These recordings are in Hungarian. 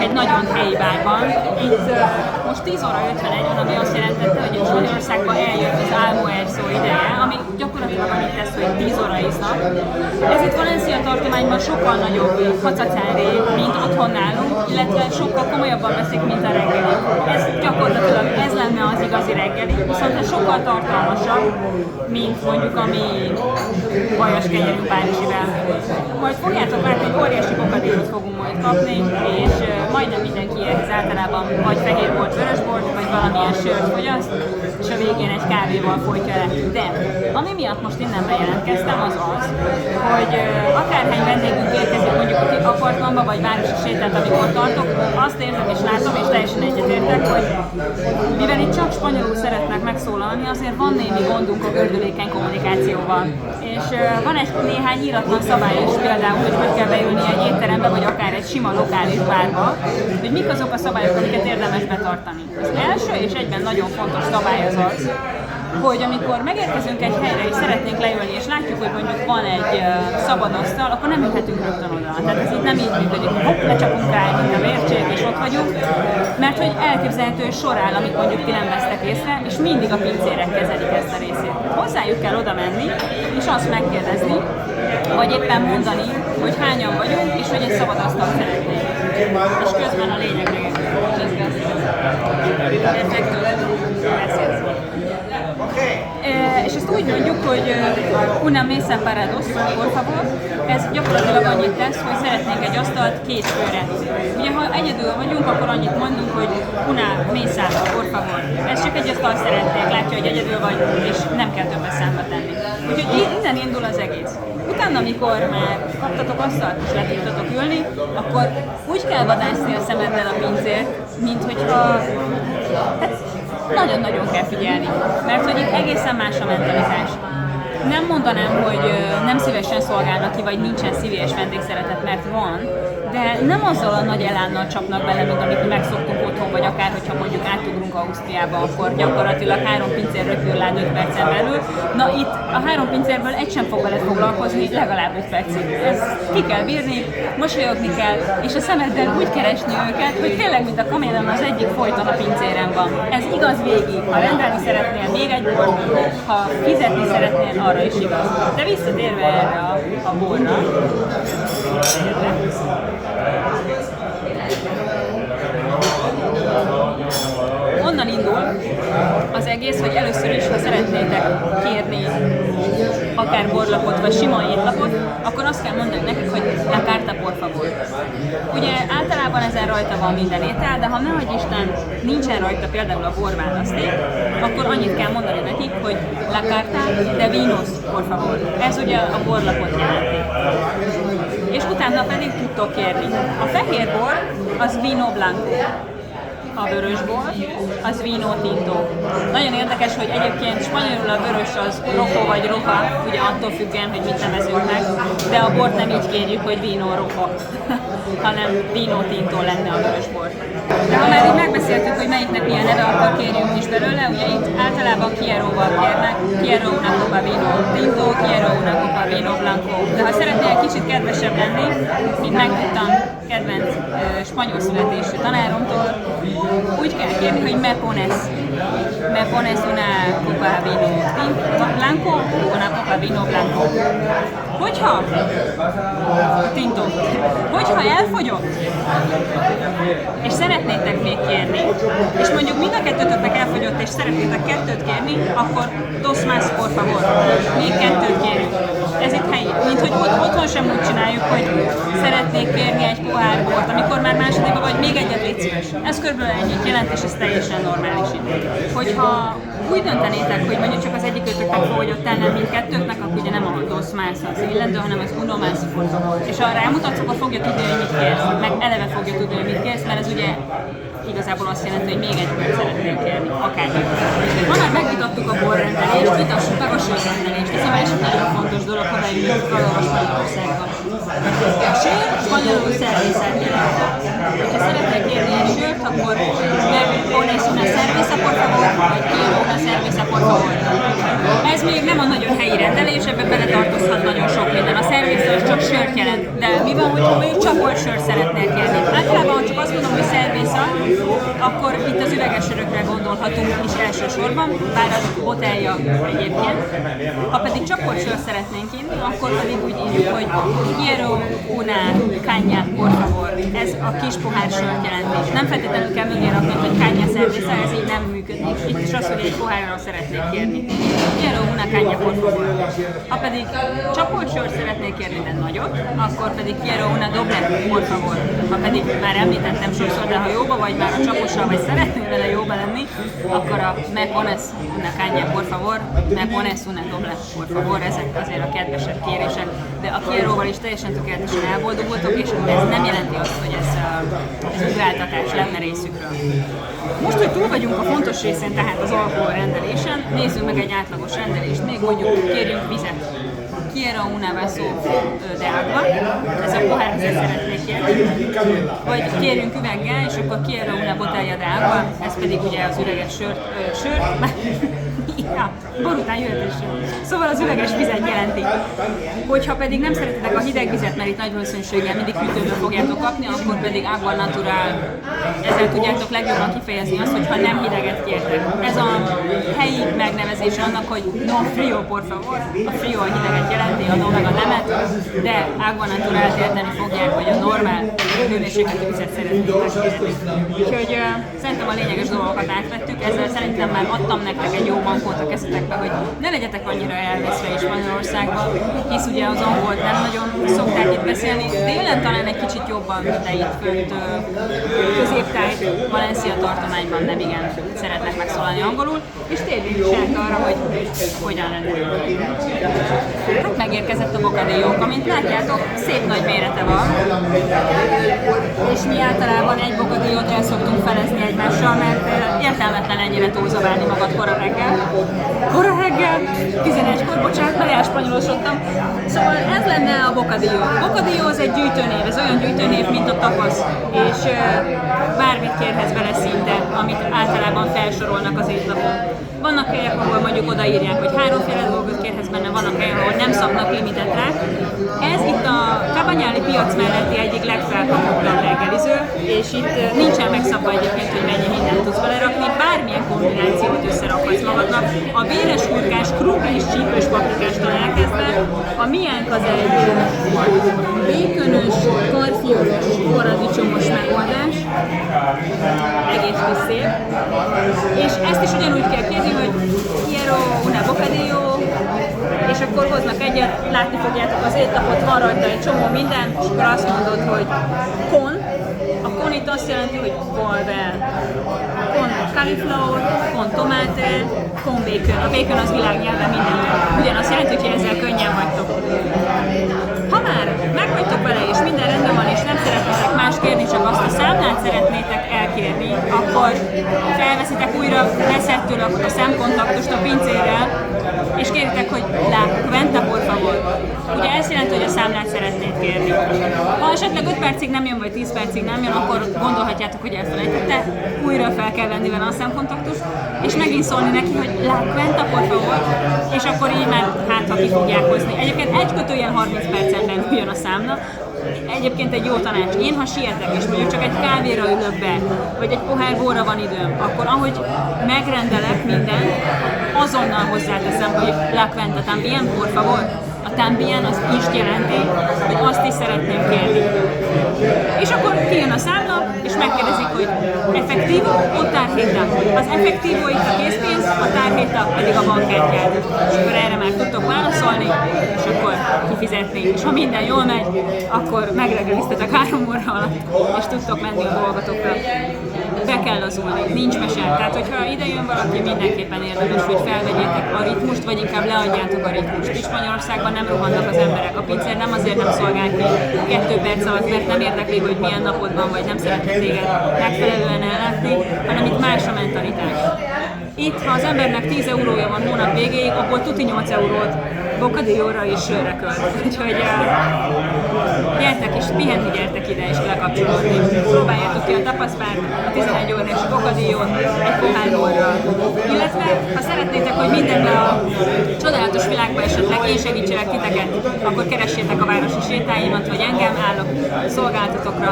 egy nagyon helyi bárban. Itt most 10 óra 51 van, ami azt jelentette, hogy itt Magyarországban eljött az álmó szó ideje, ami gyakorlatilag annyit tesz, hogy 10 óra isznak. Ez itt Valencia tartományban sokkal nagyobb hacacári, mint otthon nálunk, illetve sokkal komolyabban veszik, mint a reggeli. Ez gyakorlatilag ez lenne az igazi reggeli, viszont ez sokkal tartalmasabb, mint mondjuk a mi bajas kenyerű párizsivel. Majd fogjátok látni, hogy óriási bokadékot fogunk majd kapni, és majdnem mindenki ehhez általában vagy fehérbort, vörösbort, vagy valamilyen sört fogyaszt, és a végén egy kávéval folytja le. De ami miatt most innen bejelentkeztem, az az, hogy akárhány vendégünk érkezik mondjuk a apartmanba, vagy városi sétát, amikor tartok, azt érzem és látom, és teljesen egyetértek, hogy mivel itt csak spanyolul szeretnek megszólalni, azért van némi gondunk a gördülékeny kommunikációval. És van egy néhány íratlan szabály is például, hogy kell beülni egy étterembe, vagy akár egy sima lokális bárba, hogy mik azok a szabályok, amiket érdemes betartani. Az első és egyben nagyon fontos szabály az az, hogy amikor megérkezünk egy helyre és szeretnénk leülni, és látjuk, hogy mondjuk van egy szabad asztal, akkor nem ülhetünk rögtön oda. Tehát ez így nem így működik, hogy hopp, lecsapunk rá, mint a vércsék, és ott vagyunk, mert hogy elképzelhető, hogy sor áll, amit mondjuk ti nem vesztek észre, és mindig a pincérek kezelik ezt a részét. Hozzájuk kell oda menni, és azt megkérdezni, vagy éppen mondani, hogy hányan vagyunk, és hogy egy szabad asztalt szeretnénk. És közben a lényeg meg. És ezt úgy mondjuk, hogy una mesa para dos, por favor. Ez gyakorlatilag annyit tesz, hogy szeretnénk egy asztalt két főre. Ugye, ha egyedül vagyunk, akkor annyit mondunk, hogy una mesa, por favor. Ez csak egy asztalt szeretnék, látja, hogy egyedül vagy, és nem kell többet számba tenni. Úgyhogy innen indul az egész. Utána, amikor már kaptatok asztalt, és le tudtatok ülni, akkor úgy kell vadászni a szemeddel a pincért, mint hogyha nagyon-nagyon kell figyelni, mert hogy itt egészen más a mentalitás. Nem mondanám, hogy nem szívesen szolgálnak ki, vagy nincsen szívélyes vendégszeretet, mert van, de nem azzal a nagy elánnal csapnak bele, mint amit megszoktunk otthon, vagy akár, hogyha mondjuk átugrunk Ausztriába, akkor gyakorlatilag 3 pincér röpül rád 5 percen belül. Na itt a 3 pincérből egy sem fog veled foglalkozni, legalább 5 percig. Ezt ki kell bírni, mosolyogni kell, és a szemeddel úgy keresni őket, hogy tényleg, mint a kaméleon, az egyik folyton a pincéren van. Ez igaz végig. Ha rendelni szeretnél még egy bort, ha fizetni szeretnél, arra is igaz. De visszatérve erre a borra, onnan indul az egész, hogy először is, ha szeretnétek kérni akár borlapot, vagy sima étlapot, akkor azt kell mondani nekik, hogy la carta por favor. Ugye általában ezen rajta van minden étel, de ha ne adj Isten, nincsen rajta például a borválaszték, akkor annyit kell mondani nekik, hogy la carta de vinos por favor. Ez ugye a borlapot jelenti. És utána pedig tudtok kérni. A fehér bor az vino blanco. A vörösbor, az vino tinto. Nagyon érdekes, hogy egyébként spanyolul a vörös az rojo vagy roja, ugye attól függően, hogy mit nevezünk meg, de a bort nem így kérjük, hogy vino rojo, hanem vino tinto lenne a vörösbor. De ha már így megbeszéltük, hogy melyiknek milyen neve, akkor kérjünk is belőle, ugye itt általában Quiero-val kérnek, Quiero una copa vino tinto, Quiero una copa vino blanco. De ha szeretnél kicsit kedvesebb lenni, mint megtudtam kedvenc spanyol születésű tanáromtól, úgy kell kérni, hogy me pones una copa vino blanco, una copa vino blanco. Hogyha elfogyott, és szeretnétek még kérni, és mondjuk mind a kettőtöknek elfogyott, és szeretnétek kettőt kérni, akkor dos más por favor, még kettőt kérjük. Ez itt helyi, mint hogy otthon sem úgy csináljuk, hogy szeretnék kérni egy pohár bort, amikor már másodikban vagy, még egyet légy szíves. Ez körülbelül ennyit jelent, és ez teljesen normális. Hogyha úgy döntenétek, hogy mondjuk csak az egyikőtöknek fogyott el, nem mindkettőknek, akkor ugye nem a dos más az illendő, hanem az uno más por favor. És ha rámutatsz, akkor fogja tudni, hogy mit kérsz, meg eleve fogja tudni, hogy mit kérsz, mert ez ugye igazából azt jelenti, hogy még egy bort szeretnénk kérni, akár. Ha már megvitattuk a borrendelést, vitassuk meg a sörrendelést. Ez a másik nagyon fontos dolog, ha beülünk valahol Spanyolországban. A sör spanyolul szervészát jelenti. Ha szeretnél kérni egy sört, akkor meg pones una cerveza por favor, vagy quiero una cerveza por favor. Ez még nem a nagyon helyi rendelés, ebben beletartozhat nagyon sok minden. A szervész az csak sört jelent, de mi van, hogyha még csak oly sört szeretnél kérni? Általában csak azt mondom, hogy akkor itt az üveges sörökre gondolhatunk is elsősorban, bár az botellja egyébként. Ha pedig csapott sört szeretnénk inni, akkor pedig úgy írjuk, hogy quiero una caña, por favor. Ez a kis pohár sört jelenti. Nem feltétlenül kell mögé rakni, hogy caña cerveza, ez így nem működik. Itt is az, hogy egy pohárra szeretnék kérni. Quiero una caña, por favor. Ha pedig csapott sört szeretnék kérni, de nagyot, akkor pedig quiero una doble, por favor. Ha pedig már említettem sokszor, de ha jóba vagy már a csapossal, vagy szeretnél vele jóba lenni, akkor a me pones una caña, por favor, me pones una doble, por favor, ezek azért a kedvesebb kérések, de a quiero-val is teljesen tökéletesen elboldogultok, és ez nem jelenti azt, hogy ez ugráltatás lenne részükről. Most, hogy túl vagyunk a fontos részén, tehát az alkohol rendelésen, nézzünk meg egy átlagos rendelést, még mondjuk kérjünk vizet. Quiero una vaso de agua, ez a pohárvizet szeretnék kérni, vagy kérjünk üveggel, és akkor quiero una botella de agua, ez pedig ugye az üveges sör, ja, bor után jöhet is. Szóval az üveges vizet jelenti. Hogyha pedig nem szeretitek a hideg vizet, mert itt nagy valószínűséggel mindig hűtőből fogjátok kapni, akkor pedig agua natural. Ezzel tudjátok legjobban kifejezni azt, hogyha nem hideget kértek. Ez a helyi megnevezése annak, hogy no frio, por favor. A frio a hideget jelenti, a no meg a nemet, de agua natural érteni fogják, hogy a normál hőmérsékletű vizet szeretnétek kérni. Úgyhogy szerintem a lényeges dolgokat átvettük, ezzel szerintem már adtam nektek egy jó bankot a kezetekbe, hogy ne legyetek annyira elveszve is Magyarországban, hisz ugye az angolt nem nagyon szokták itt beszélni, délen talán egy kicsit jobban, de itt fönt középtáj, Valencia tartományban nem igen szeretnek megszólalni angolul, és térjünk is át arra, hogy hogyan rendelünk. Hát megérkezett a bocadillónk, amint látjátok, szép nagy mérete van, és mi általában egy bocadillót el szoktunk felezni egymással, mert értelmetlen ennyire túlzabálni magad kora reggel. Kora reggel, 11-kor, bocsánat, mert elspanyolosodtam. Szóval ez lenne a bocadillo. A bocadillo az egy gyűjtőnév, ez olyan gyűjtőnév, mint a tapasz, és bármit kérhetsz bele szinte, amit általában felsorolnak az étlapon. Vannak helyek, ahol mondjuk odaírják, hogy 3 dolgot kérhetsz benne, vannak helyek, ahol nem szabnak limitet rá. Ez itt a Cabanyáli piac melletti egyik legfelkapottabb reggeliző, és itt nincsen megszabva egyébként, hogy mennyi mindent tudsz belerakni, bármilyen kombinációt összerakhatsz magadnak. A véres hurkás, krumpli és csípős paprikástól elkezdve, a miénk az egy békönös, karfiolos, paradicsomos megoldás, egész kis szép, és ezt is ugyanúgy kell kérni, hogy quiero una bocadillo, és akkor hoznak egyet, látni fogjátok az étlapot, van rajta egy csomó minden, és akkor azt mondod, hogy con, a con itt azt jelenti, hogy volvel, con cauliflower, con tomate, con bacon. A bacon az világnyelven mindenhol. Ugyanazt jelenti, hogy ezzel könnyen vagytok. Ha már megvagytok vele, és minden rendben van, és nem szeretnétek más kérni, csak azt a számlát szeretnétek elkérni, akkor felveszitek újra reszettől a szemkontaktust a pincérrel, és kéritek, hogy la cuenta, por favor. Ugye ez jelenti, hogy a számlát szeretnéd kérni. Ha esetleg 5 percig nem jön, vagy 10 percig nem jön, akkor gondolhatjátok, hogy elfelejtette, újra fel kell venni vele a szemkontaktust, és megint szólni neki, hogy la cuenta, por favor, és akkor így már hát, ha ki fogják hozni. Egyébként 1/30 percen belül jön a számla. Egyébként egy jó tanács. Én, ha sietek, és mondjuk csak egy kávéra ülök be, vagy egy pohár borra van időm, akkor ahogy megrendelek mindent, azonnal hozzáteszem, hogy la cuenta también, por favor. A también az is jelenti, hogy azt is szeretném kérni. És akkor kijön a számla, és megkérdezik, hogy effektívo o tarjeta. Az effektívo itt a készpénz, a tarjeta pedig a bankkártyád. És akkor erre már tudtok válaszolni, és akkor kifizetni. És ha minden jól megy, akkor megreggeliztetek 3 óra alatt, és tudtok menni a dolgotokra. Be kell lazulni, nincs mese. Tehát, hogyha ide jön valaki, mindenképpen érdemes, hogy felvegyétek a ritmust, vagy inkább leadjátok a ritmust. És Magyarországban nem rohannak az emberek. A pincér nem azért nem szolgál ki 2 perc alatt, mert nem érdekli, hogy milyen napod van, vagy nem szeretne téged megfelelően ellátni, hanem itt más a mentalitás. Itt, ha az embernek 10 eurója van hónap végéig, akkor tuti 8 eurót bocadillóra és sörre költ. Úgyhogy gyertek és pihenni, gyertek ide és lekapcsolódni. Próbáljátok ki a tapaszpárt, a 11 órás bocadillót egy pohár borral. Illetve, ha szeretnétek, hogy mindenben a csodálatos világban esetleg én segítselek titeket, akkor keressétek a városi sétáimat, vagy engem, állok szolgáltatokra.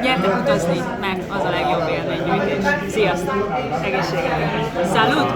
Gyertek utazni, mert az a legjobb élménygyűjtés. Sziasztok! Egészségedre! Salut!